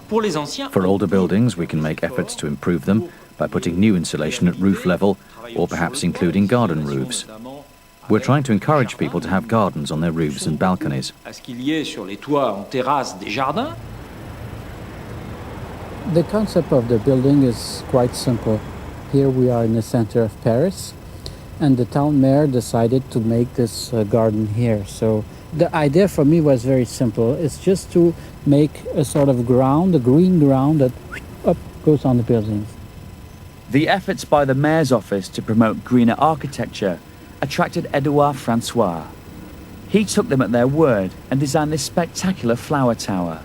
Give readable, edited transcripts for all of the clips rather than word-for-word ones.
For older buildings, we can make efforts to improve them by putting new insulation at roof level, or perhaps including garden roofs. We're trying to encourage people to have gardens on their roofs and balconies. The concept of the building is quite simple. Here we are in the center of Paris, and the town mayor decided to make this garden here. So the idea for me was very simple. It's just to make a sort of ground, a green ground that up goes on the buildings. The efforts by the mayor's office to promote greener architecture attracted Edouard Francois. He took them at their word and designed this spectacular flower tower.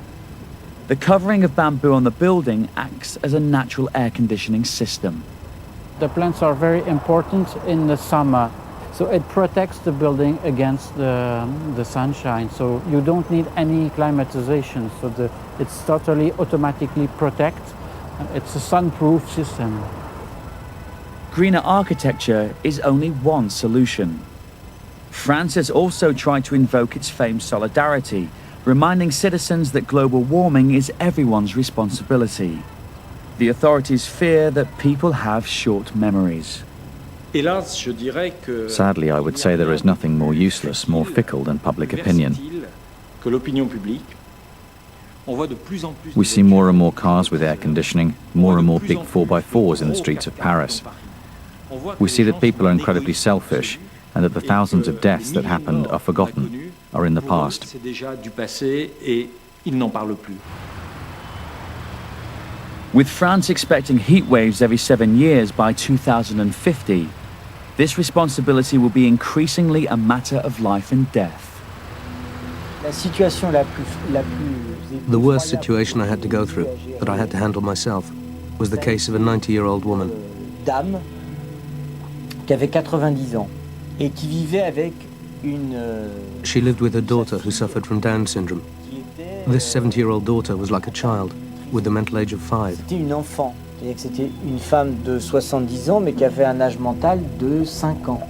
The covering of bamboo on the building acts as a natural air conditioning system. The plants are very important in the summer, so it protects the building against the sunshine. So you don't need any climatization, so it's totally automatically protect. It's a sun-proof system. Greener architecture is only one solution. France has also tried to invoke its famed solidarity, reminding citizens that global warming is everyone's responsibility. The authorities fear that people have short memories. Sadly, I would say there is nothing more useless, more fickle than public opinion. We see more and more cars with air conditioning, more and more big 4x4s in the streets of Paris. We see that people are incredibly selfish, and that the thousands of deaths that happened are forgotten, are in the past. With France expecting heat waves every 7 years by 2050, this responsibility will be increasingly a matter of life and death. The worst situation I had to go through, that I had to handle myself, was the case of a 90-year-old woman. She lived with her daughter who suffered from Down syndrome. This 70-year-old daughter was like a child, with the mental age of 5. C'était une femme de 70 ans, mais qui avait un âge mental de 5 ans.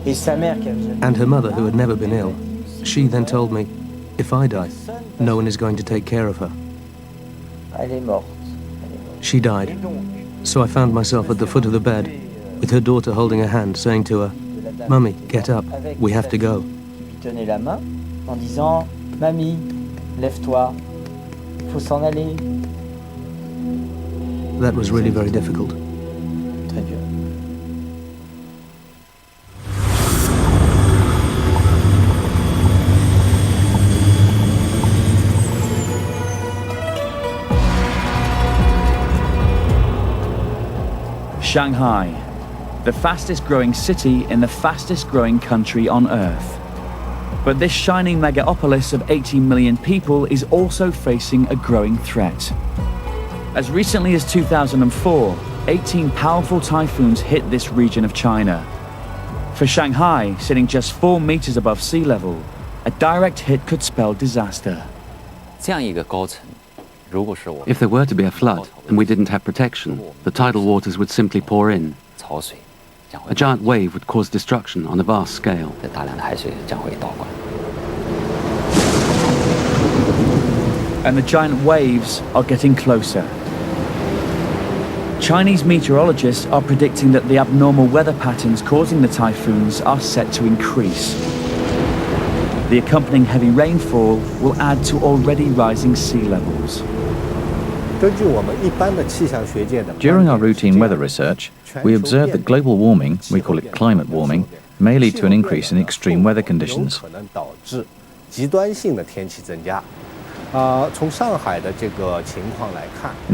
Et sa mère qui avait... And her mother, who had never been ill, she then told me, if I die, no one is going to take care of her. Elle est morte. She died. So I found myself at the foot of the bed, with her daughter holding her hand, saying to her, Mummy, get up, we have to go. Qui tenait la main en disant, Mamie, lève-toi, il faut s'en aller. That was really very difficult. Très dur. Shanghai, the fastest growing city in the fastest growing country on Earth. But this shining megapolis of 18 million people is also facing a growing threat. As recently as 2004, 18 powerful typhoons hit this region of China. For Shanghai, sitting just 4 meters above sea level, a direct hit could spell disaster. If there were to be a flood and we didn't have protection, the tidal waters would simply pour in. A giant wave would cause destruction on a vast scale. And the giant waves are getting closer. Chinese meteorologists are predicting that the abnormal weather patterns causing the typhoons are set to increase. The accompanying heavy rainfall will add to already rising sea levels. During our routine weather research, we observe that global warming, we call it climate warming, may lead to an increase in extreme weather conditions. In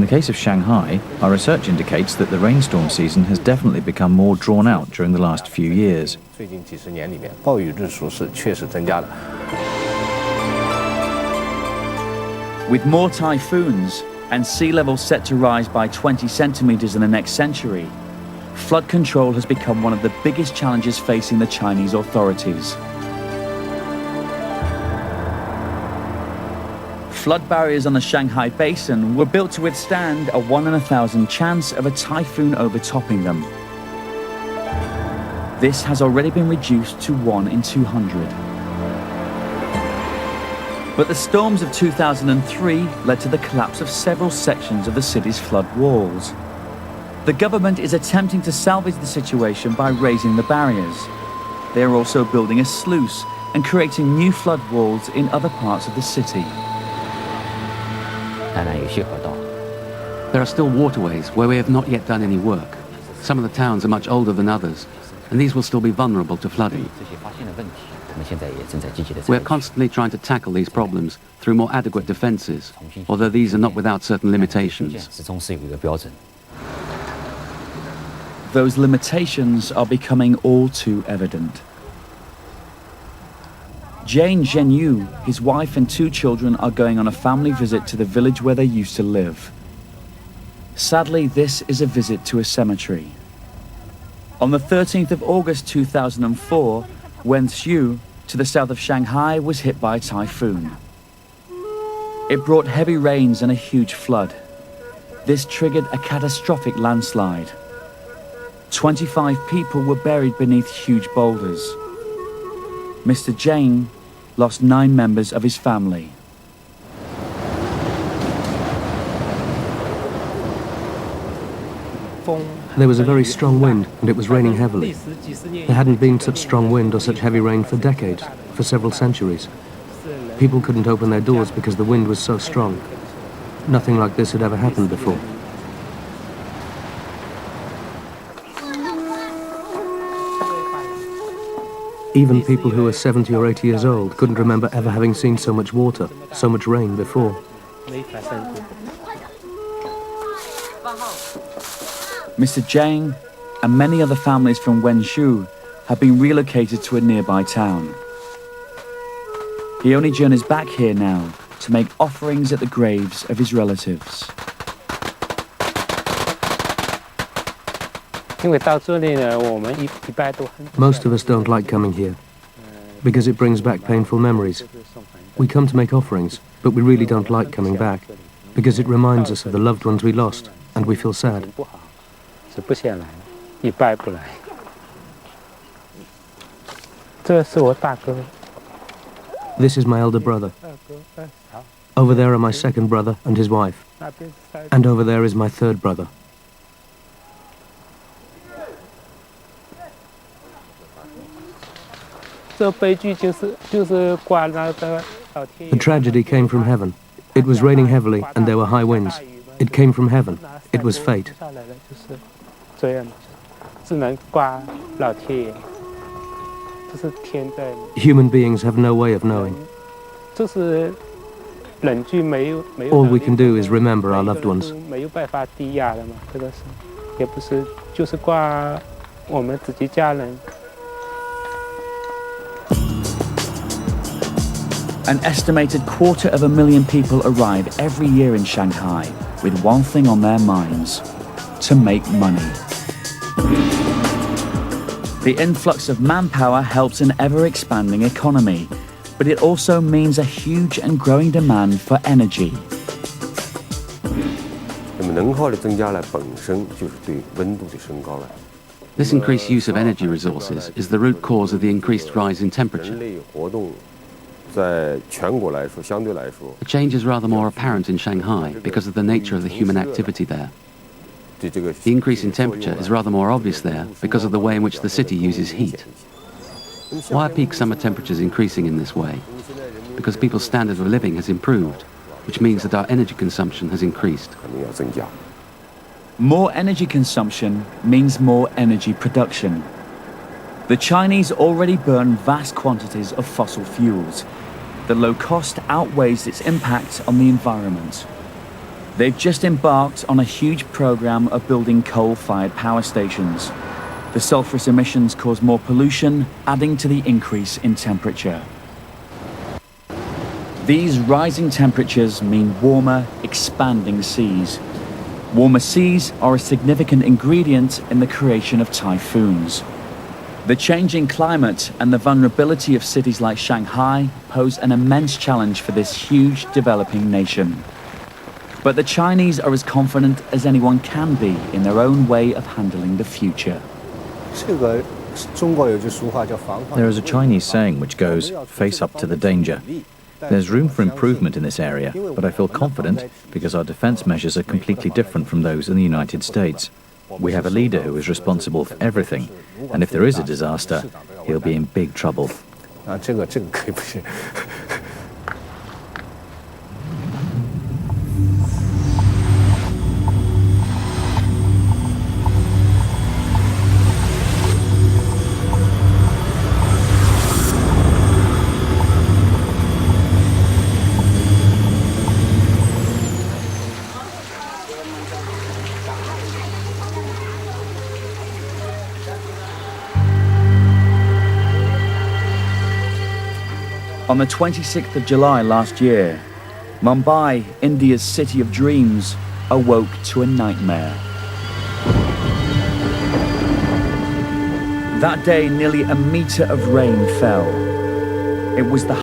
the case of Shanghai, our research indicates that the rainstorm season has definitely become more drawn out during the last few years. With more typhoons and sea levels set to rise by 20 centimeters in the next century, flood control has become one of the biggest challenges facing the Chinese authorities. Flood barriers on the Shanghai Basin were built to withstand a 1 in 1,000 chance of a typhoon overtopping them. This has already been reduced to 1 in 200. But the storms of 2003 led to the collapse of several sections of the city's flood walls. The government is attempting to salvage the situation by raising the barriers. They are also building a sluice and creating new flood walls in other parts of the city. There are still waterways where we have not yet done any work. Some of the towns are much older than others, and these will still be vulnerable to flooding. We are constantly trying to tackle these problems through more adequate defences, although these are not without certain limitations. Those limitations are becoming all too evident. Jane Zhenyu, his wife and 2 children are going on a family visit to the village where they used to live. Sadly, this is a visit to a cemetery. On the 13th of August 2004, Wenzhou, to the south of Shanghai, was hit by a typhoon. It brought heavy rains and a huge flood. This triggered a catastrophic landslide. 25 people were buried beneath huge boulders. Mr. Zhang lost 9 members of his family. There was a very strong wind and it was raining heavily. There hadn't been such strong wind or such heavy rain for decades, for several centuries. People couldn't open their doors because the wind was so strong. Nothing like this had ever happened before. Even people who were 70 or 80 years old couldn't remember ever having seen so much water, so much rain before. Mr. Zhang and many other families from Wenzhou have been relocated to a nearby town. He only journeys back here now to make offerings at the graves of his relatives. Most of us don't like coming here because it brings back painful memories. We come to make offerings, but we really don't like coming back because it reminds us of the loved ones we lost and we feel sad. This is my elder brother. Over there are my second brother and his wife. And over there is my third brother. The tragedy came from heaven. It was raining heavily and there were high winds. It came from heaven. It was fate. Human beings have no way of knowing. All we can do is remember our loved ones. An estimated 250,000 people arrive every year in Shanghai with one thing on their minds: to make money. The influx of manpower helps an ever-expanding economy, but it also means a huge and growing demand for energy. This increased use of energy resources is the root cause of the increased rise in temperature. The change is rather more apparent in Shanghai because of the nature of the human activity there. The increase in temperature is rather more obvious there because of the way in which the city uses heat. Why are peak summer temperatures increasing in this way? Because people's standard of living has improved, which means that our energy consumption has increased. More energy consumption means more energy production. The Chinese already burn vast quantities of fossil fuels. The low cost outweighs its impact on the environment. They've just embarked on a huge program of building coal-fired power stations. The sulfurous emissions cause more pollution, adding to the increase in temperature. These rising temperatures mean warmer, expanding seas. Warmer seas are a significant ingredient in the creation of typhoons. The changing climate and the vulnerability of cities like Shanghai pose an immense challenge for this huge developing nation. But the Chinese are as confident as anyone can be in their own way of handling the future. There is a Chinese saying which goes, "Face up to the danger." There's room for improvement in this area, but I feel confident because our defense measures are completely different from those in the United States. We have a leader who is responsible for everything, and if there is a disaster, he'll be in big trouble. On the 26th of July last year, Mumbai, India's city of dreams, awoke to a nightmare. That day, nearly a metre of rain fell. It was the